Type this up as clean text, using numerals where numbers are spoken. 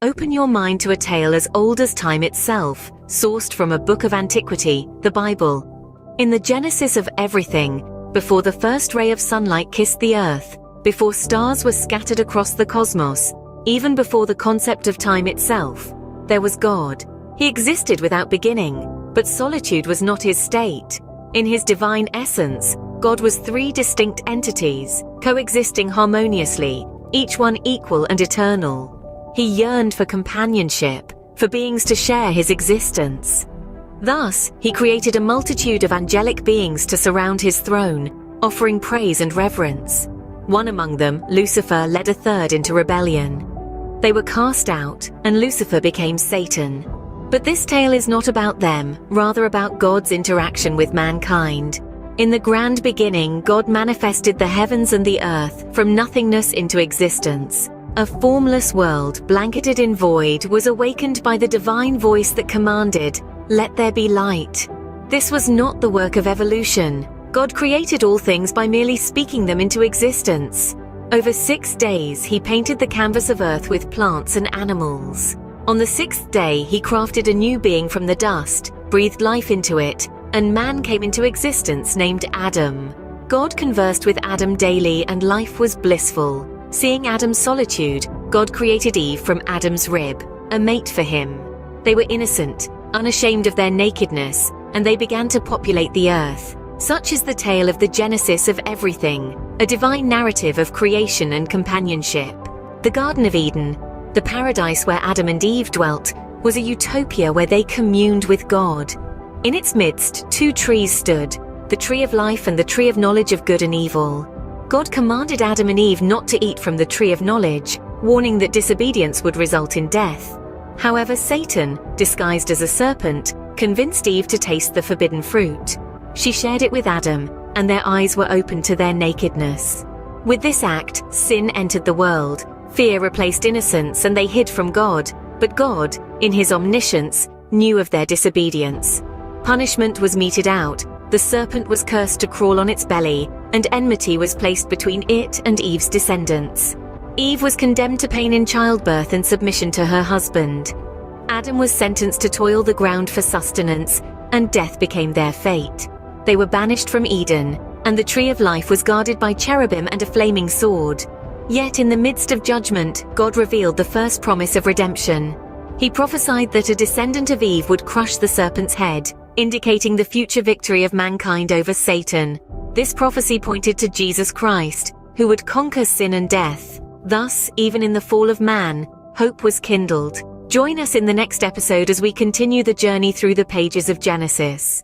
Open your mind to a tale as old as time itself, sourced from a book of antiquity, the Bible. In the genesis of everything, before the first ray of sunlight kissed the earth, before stars were scattered across the cosmos, even before the concept of time itself, there was God. He existed without beginning, but solitude was not his state. In his divine essence, God was three distinct entities, coexisting harmoniously, each one equal and eternal. He yearned for companionship, for beings to share his existence. Thus, he created a multitude of angelic beings to surround his throne, offering praise and reverence. One among them, Lucifer, led a third into rebellion. They were cast out, and Lucifer became Satan. But this tale is not about them, rather about God's interaction with mankind. In the grand beginning, God manifested the heavens and the earth from nothingness into existence. A formless world, blanketed in void, was awakened by the divine voice that commanded, "Let there be light." This was not the work of evolution. God created all things by merely speaking them into existence. Over 6 days, he painted the canvas of earth with plants and animals. On the 6th day, he crafted a new being from the dust, breathed life into it, and man came into existence named Adam. God conversed with Adam daily, and life was blissful. Seeing Adam's solitude, God created Eve from Adam's rib, a mate for him. They were innocent, unashamed of their nakedness, and they began to populate the earth. Such is the tale of the genesis of everything, a divine narrative of creation and companionship. The Garden of Eden, the paradise where Adam and Eve dwelt, was a utopia where they communed with God. In its midst, 2 trees stood, the tree of life and the tree of knowledge of good and evil. God commanded Adam and Eve not to eat from the tree of knowledge, warning that disobedience would result in death. However, Satan, disguised as a serpent, convinced Eve to taste the forbidden fruit. She shared it with Adam, and their eyes were opened to their nakedness. With this act, sin entered the world. Fear replaced innocence, and they hid from God. But God, in his omniscience, knew of their disobedience. Punishment was meted out. The serpent was cursed to crawl on its belly, and enmity was placed between it and Eve's descendants. Eve was condemned to pain in childbirth and submission to her husband. Adam was sentenced to toil the ground for sustenance, and death became their fate. They were banished from Eden, and the tree of life was guarded by cherubim and a flaming sword. Yet in the midst of judgment, God revealed the first promise of redemption. He prophesied that a descendant of Eve would crush the serpent's head, indicating the future victory of mankind over Satan. This prophecy pointed to Jesus Christ, who would conquer sin and death. Thus, even in the fall of man, hope was kindled. Join us in the next episode as we continue the journey through the pages of Genesis.